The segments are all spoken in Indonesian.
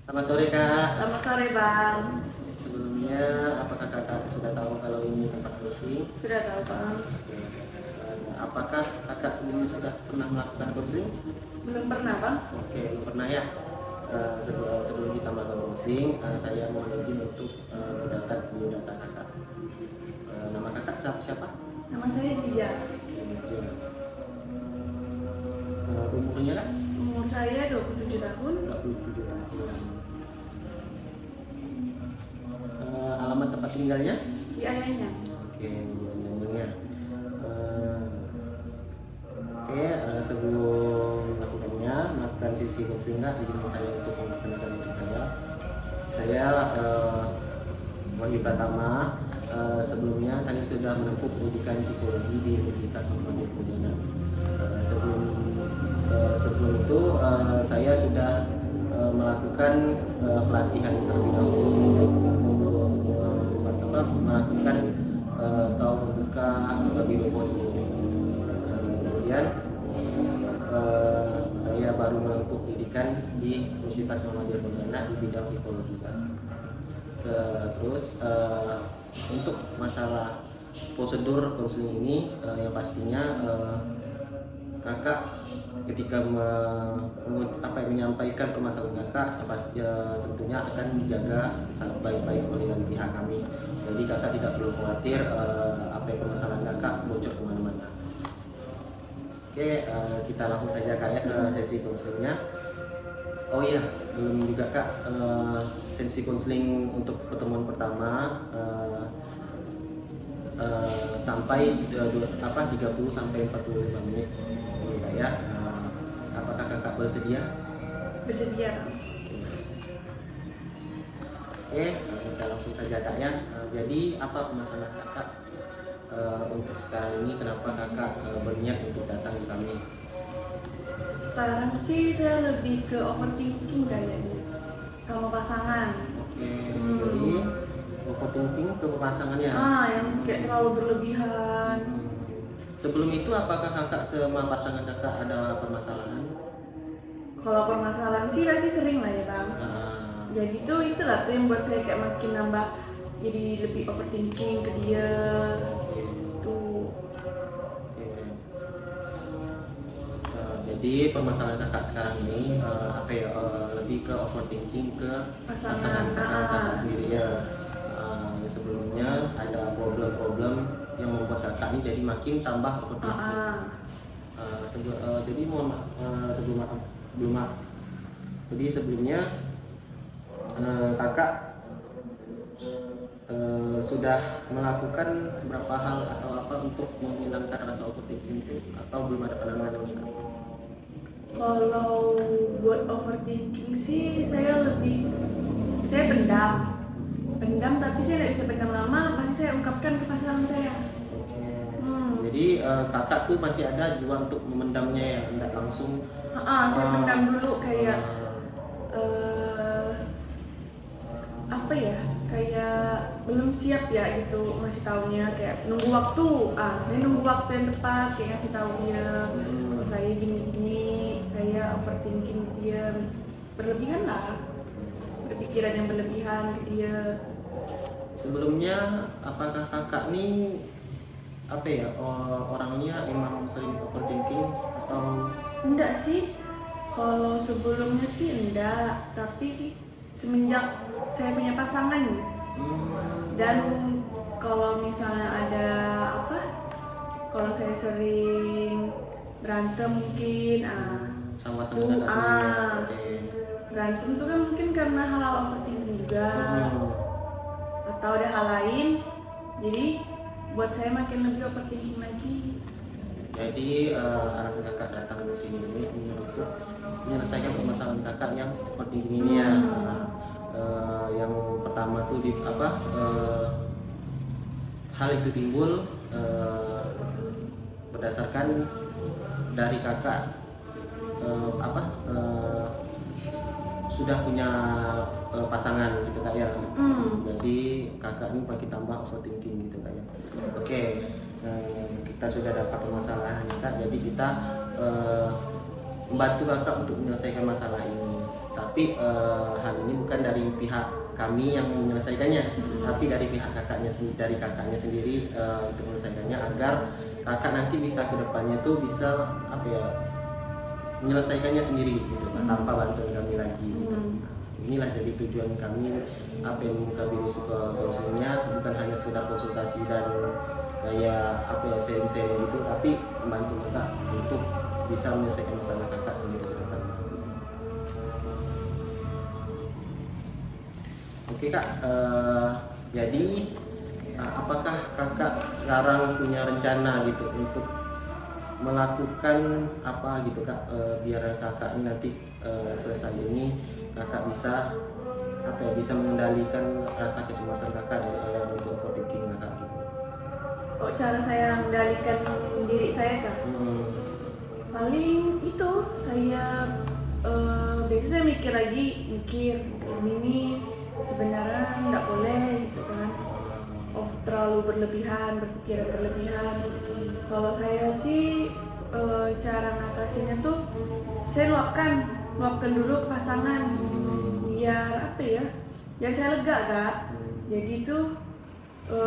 Selamat sore Kak. Selamat sore Bang. Sebelumnya, apakah Kakak sudah tahu kalau ini tempat counseling? Sudah tahu Bang? Apakah Kakak sebelumnya sudah pernah melakukan counseling? Belum pernah Bang? Oke, belum pernah ya. Sebelum kita melakukan counseling, saya mohon izin untuk mencatat biodata Kakak. Nama Kakak siapa? Nama saya Zia. Umurnya Kak? Umur saya 27 tahun. 27 tahun. Alamat tempat tinggalnya? Di Ayahnya. Oke, nyambungnya. Sebelum melakukan sesi counseling izinkan saya untuk memperkenalkan diri saya. Saya Wahyu Pratama. Sebelumnya saya sudah menempuh pendidikan psikologi di Universitas Muhammadiyah Pontianak. Sebelum itu saya sudah melakukan pelatihan terlebih dahulu untuk melakukan atau membuka biro pos. Kemudian saya baru menempuh pendidikan di Universitas Muhammadiyah Pontianak di bidang psikologi. Terus untuk masalah prosedur konseling ini yang pastinya Kakak ketika menyampaikan permasalahan Kakak pasti tentunya akan dijaga sangat baik-baik oleh pihak kami. Jadi Kakak tidak perlu khawatir permasalahan Kakak bocor kemana-mana. Oke, kita langsung saja Kak ya ke sesi konselingnya. Oh iya, sebelum juga Kak, sesi konseling untuk pertemuan pertama sampai 30 sampai 45 menit Kak ya. Apakah Kakak bersedia? Bersedia Bang. Oke, kita langsung saja Kak ya. Jadi apa permasalahan Kakak untuk sekarang ini, kenapa Kakak berniat untuk datang ke kami? Sekarang sih saya lebih ke overthinking kayaknya sama pasangan. Oke, jadi overthinking ke pasangannya. Yang kayak terlalu berlebihan. Sebelum itu apakah Kakak sama pasangan Kakak ada permasalahan? Kalau permasalahan sih pasti sering lah ya Bang. Jadi itulah tuh yang buat saya kayak makin nambah jadi lebih overthinking ke dia. Jadi permasalahan Kakak sekarang ini lebih ke overthinking ke pasangan Kakak sendiri ya. Sebelumnya ada problem-problem yang membuat Kakak ini jadi makin tambah overthinking. Jadi Jadi sebelumnya Kakak sudah melakukan beberapa hal atau apa untuk menghilangkan rasa overthinking itu, atau belum ada penanganan Kak? Kalau buat overthinking sih saya pendam tapi saya tidak bisa pendam lama, pasti saya ungkapkan ke pasangan saya. Jadi Kakak tuh masih ada juga untuk memendamnya ya, tidak langsung. Saya pendam dulu kayak kayak belum siap ya gitu ngasih taunya, kayak nunggu waktu. Saya nunggu waktu yang tepat kayak ngasih tahu dia saya gini-gini, saya overthinking dia berlebihan lah, berpikiran yang berlebihan ke dia. Sebelumnya apakah Kakak nih orangnya emang sering overthinking atau enggak sih? Kalau sebelumnya sih enggak, tapi semenjak saya punya pasangan dan kalau misalnya ada kalau saya sering berantem mungkin sama-sama Kakak berantem tuh kan mungkin karena hal-hal overthinking juga atau ada hal lain, jadi buat saya makin lebih overthinking lagi. Jadi alasan Kakak datang ke sini ini untuk menyelesaikan permasalahan Kakak yang overthinking ini ya. Yang pertama tuh hal itu timbul berdasarkan dari Kakak sudah punya pasangan gitu Kak ya. Jadi Kakak ini makin tambah overthinking gitu Kak ya. Oke, kita sudah dapat permasalahannya Kak. Jadi kita membantu Kakak untuk menyelesaikan masalah ini. Tapi hal ini bukan dari pihak kami yang menyelesaikannya, tapi dari pihak kakaknya sendiri untuk menyelesaikannya, agar kakak nanti bisa kedepannya tuh bisa apa ya, menyelesaikannya sendiri gitu, tanpa bantuan kami lagi. Gitu. Inilah jadi tujuan kami apa yang membuka biru konselingnya, bukan hanya sekedar konsultasi dan kayak apa ya, sharing gitu, tapi membantu kakak untuk bisa menyelesaikan masalah kakak sendiri ke depan. Oke kak, jadi apakah kakak sekarang punya rencana gitu untuk melakukan apa gitu kak, biar kakak ini nanti selesai ini kakak bisa apa ya, bisa mengendalikan rasa kecemasan kakak untuk overthinking kakak gitu. Oh, cara saya mengendalikan diri saya kak? Paling itu saya biasanya saya mikir ini sebenarnya nggak boleh gitu kan, terlalu berlebihan, berpikiran berlebihan. Kalau saya sih cara ngatasinnya tuh saya luapkan dulu ke pasangan, biar apa ya, biar saya lega kak. Jadi tuh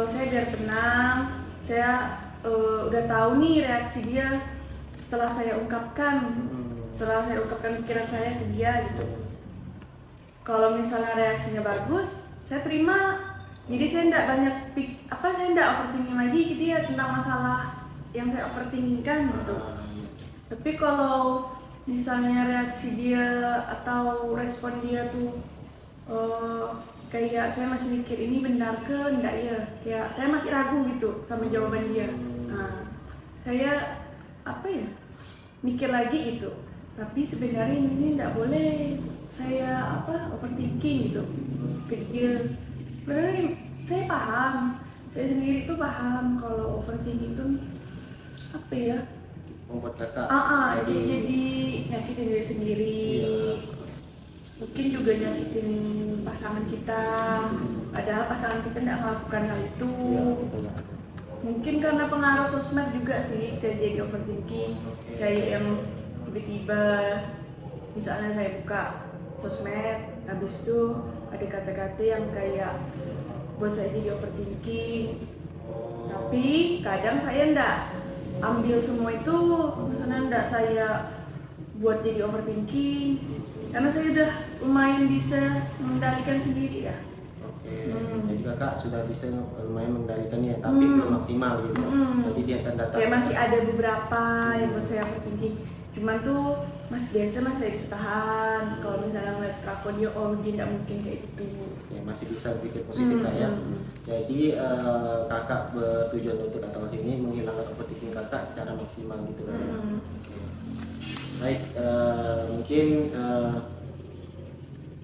saya biar tenang, saya udah tahu nih reaksi dia setelah saya ungkapkan pikiran saya ke dia gitu. Kalau misalnya reaksinya bagus, saya terima. Jadi saya tidak overthinking lagi ke dia tentang masalah yang saya overthinkingkan gitu. Tapi kalau misalnya reaksi dia atau respon dia tuh kayak saya masih mikir ini benar ke enggak ya, kayak saya masih ragu gitu sama jawaban dia. Nah, saya apa ya, mikir lagi gitu. Tapi sebenarnya ini enggak boleh saya overthinking gitu ke dia. Sebenarnya saya paham, saya sendiri tuh paham kalau overthinking itu apa ya, membuat kakak jadi nyakitin diri sendiri. Mungkin juga nyakitin pasangan kita, padahal pasangan kita tidak melakukan hal itu. Mungkin karena pengaruh sosmed juga sih jadi overthinking. Kayak yang tiba-tiba misalnya saya buka sosmed, habis itu ada kata-kata yang kayak buat saya jadi overthinking. Tapi kadang saya ndak ambil semua itu, misalnya ndak saya buat jadi overthinking, karena saya udah lumayan bisa mengendalikan sendiri ya. Jadi kakak sudah bisa lumayan mengendalikannya, tapi belum maksimal gitu. Jadi dia tanda-tanda kayak masih ada beberapa yang buat saya overthinking, cuman tuh masih saya bisa tahan. Kalau misalnya ngeliat kelakuan dia, dia tidak mungkin kayak gitu ya, masih bisa berpikir positif lah ya. Jadi kakak bertujuan untuk atau ini menghilangkan overthinking kakak secara maksimal gitu kan. Baik, mungkin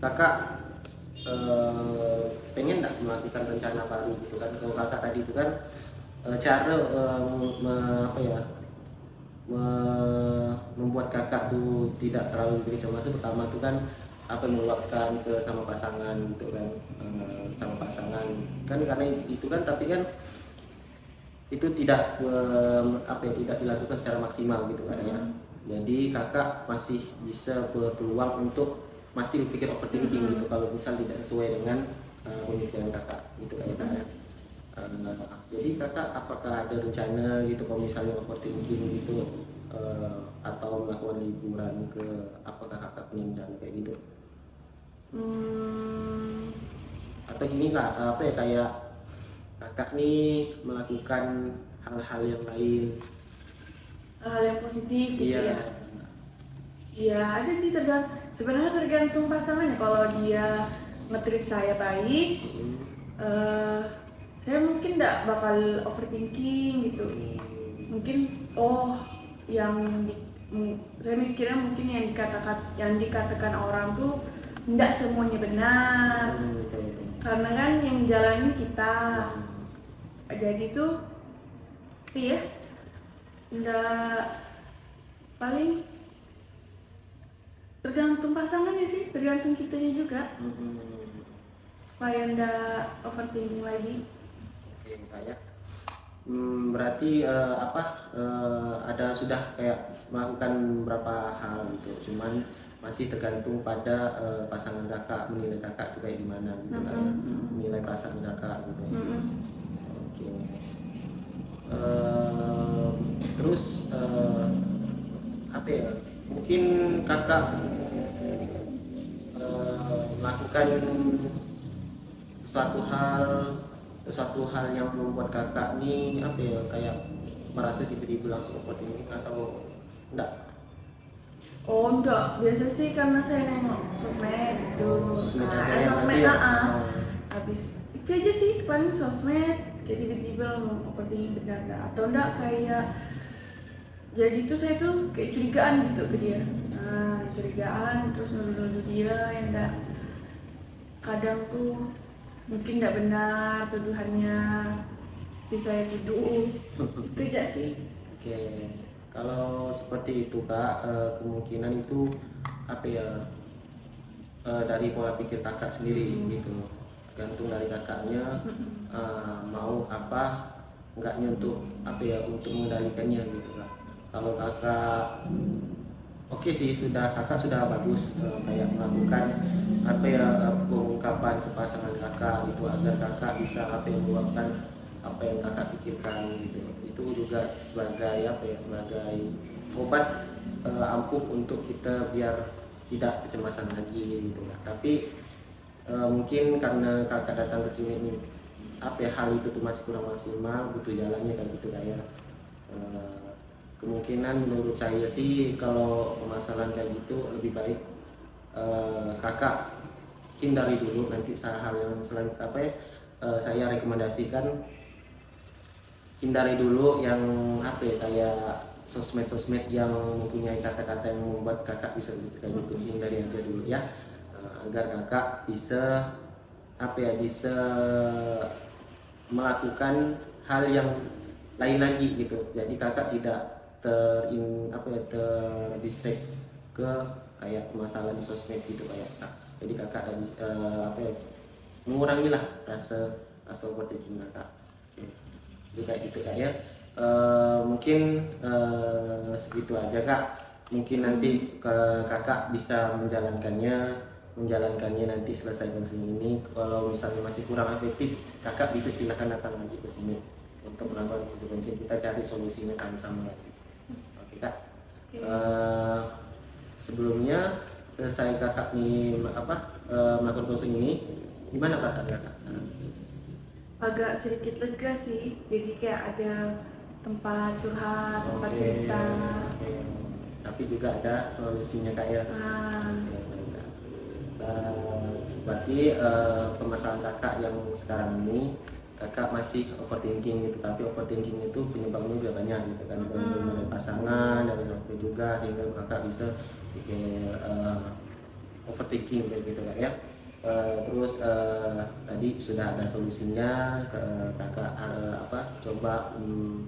kakak pengen nggak melakukan rencana baru gitu kan? Kalau kakak tadi itu kan cara membuat kakak tuh tidak terlalu berkecemasan, pertama tuh kan meluapkan ke sama pasangan gitu kan, sama pasangan kan, karena itu kan, tapi kan itu tidak tidak dilakukan secara maksimal gitu kan ya. Jadi kakak masih bisa berpeluang untuk masih berpikir overthinking gitu kalau misal tidak sesuai dengan pemikiran kakak gitu kan ya. Jadi kakak apakah ada rencana gitu kalau misalnya overthinking gitu, atau melakukan liburan ke, apakah kakak punya rencana kayak gitu? Atau gini lah, kayak kakak nih melakukan hal-hal yang lain, hal yang positif gitu iya. ya. Iya ada sih, sebenarnya tergantung pasangannya. Kalau dia nge-treat saya baik, saya mungkin nggak bakal overthinking gitu. Mungkin saya mikirnya mungkin yang dikatakan orang tuh nggak semuanya benar, karena kan yang jalanin kita. Jadi tuh iya, nggak, paling tergantung pasangannya sih, tergantung kitanya juga, supaya nggak overthinking lagi. Oke, kayak berarti ada sudah kayak melakukan beberapa hal gitu, cuman masih tergantung pada pasangan kakak menilai kakak itu kayak gimana gitu kan ya. Menilai perasaan kakak gitu ya. Oke. Terus apa ya? Mungkin kakak melakukan sesuatu hal yang membuat kakak nih apa ya, kayak merasa tiba-tiba langsung overthinking atau enggak? Oh enggak, biasa sih karena saya nengok sosmed gitu. Sosmed aja Ada yang sosmed, nanti ya. habis itu aja sih paling sosmed. Jadi tiba-tiba ngomong overthinking benda-benda atau enggak kayak jadi tuh saya tuh kayak curigaan gitu ke dia. Nah, curigaan terus nuduh-nuduh dia yang enggak, kadang tuh mungkin enggak benar tuduhannya, bisa saya tuduh. Itu aja sih. Oke, kalau seperti itu kak, kemungkinan itu apa ya, dari pola pikir kakak sendiri gitu, gantung dari kakaknya mau apa enggaknya untuk apa ya, untuk mengendalikannya gitu kak. Kalau kakak oke sih, kakak sudah bagus kayak melakukan apa ya, pengungkapan ke pasangan kakak itu agar kakak bisa apa yang meluapkan apa yang kakak pikirkan gitu. Itu juga sebagai apa ya, sebagai obat ampuh untuk kita biar tidak kecemasan lagi gitu ya. Tapi mungkin karena kakak datang ke sini nih, apa ya, hal itu tuh masih kurang maksimal, butuh jalannya kayak gitu kayak kemungkinan menurut saya sih kalau permasalahan kayak gitu lebih baik kakak hindari dulu. Nanti hal yang selanjutnya apa ya, saya rekomendasikan hindari dulu yang apa ya, kayak sosmed yang mempunyai kata-kata yang membuat kakak bisa kayak gitu. Hindari aja dulu ya, agar kakak bisa apa ya, bisa melakukan hal yang lain lagi gitu. Jadi kakak tidak terdistract ke kayak masalah di sosmed gitu kayak jadi kakak habis apa ya, mengurangi lah rasa overthinking kakak. Oke. Jadi kayak gitu kak ya. Mungkin segitu aja kak. Mungkin nanti kakak bisa menjalankannya nanti selesaikan sini ini. Kalau misalnya masih kurang efektif, kakak bisa silakan datang lagi ke sini untuk melakukan konsultasi, kita cari solusinya sama-sama lagi. Oke kak. Sebelumnya selesai kakak nih melakukan konseling ini, gimana perasaan kakak? Agak sedikit lega sih, jadi kayak ada tempat curhat, tempat cerita. Tapi juga ada solusinya kak ya. Berarti permasalahan kakak yang sekarang ini, kakak masih overthinking gitu, tapi overthinking itu penyebabnya juga banyak gitu kan, dari pasangan, dari sampai juga sehingga kakak bisa bikin overthinking kayak gitu kak ya. Terus tadi sudah ada solusinya, kakak coba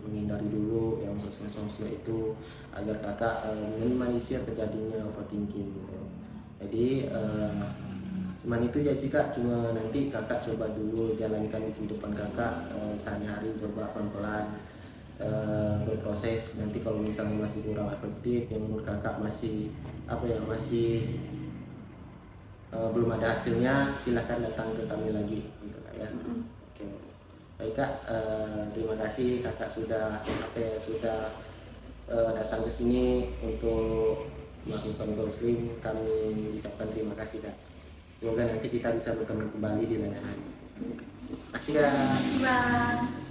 menghindari dulu yang sosmed itu agar kakak minimalisir terjadinya overthinking gitu. Jadi cuman itu aja sih kak, cuma nanti kakak coba dulu jalankan di kehidupan kakak sehari-hari, coba pelan-pelan berproses. Nanti kalau misalnya masih kurang efektif, yang menurut kakak masih belum ada hasilnya, silahkan datang ke kami lagi gitu kak ya. Oke. Baik kak, terima kasih kakak sudah datang ke sini untuk melakukan counseling. Kami ucapkan terima kasih kak. Semoga nanti kita bisa bertemu kembali di lain hari. Terima kasih kak. Terima kasih bang.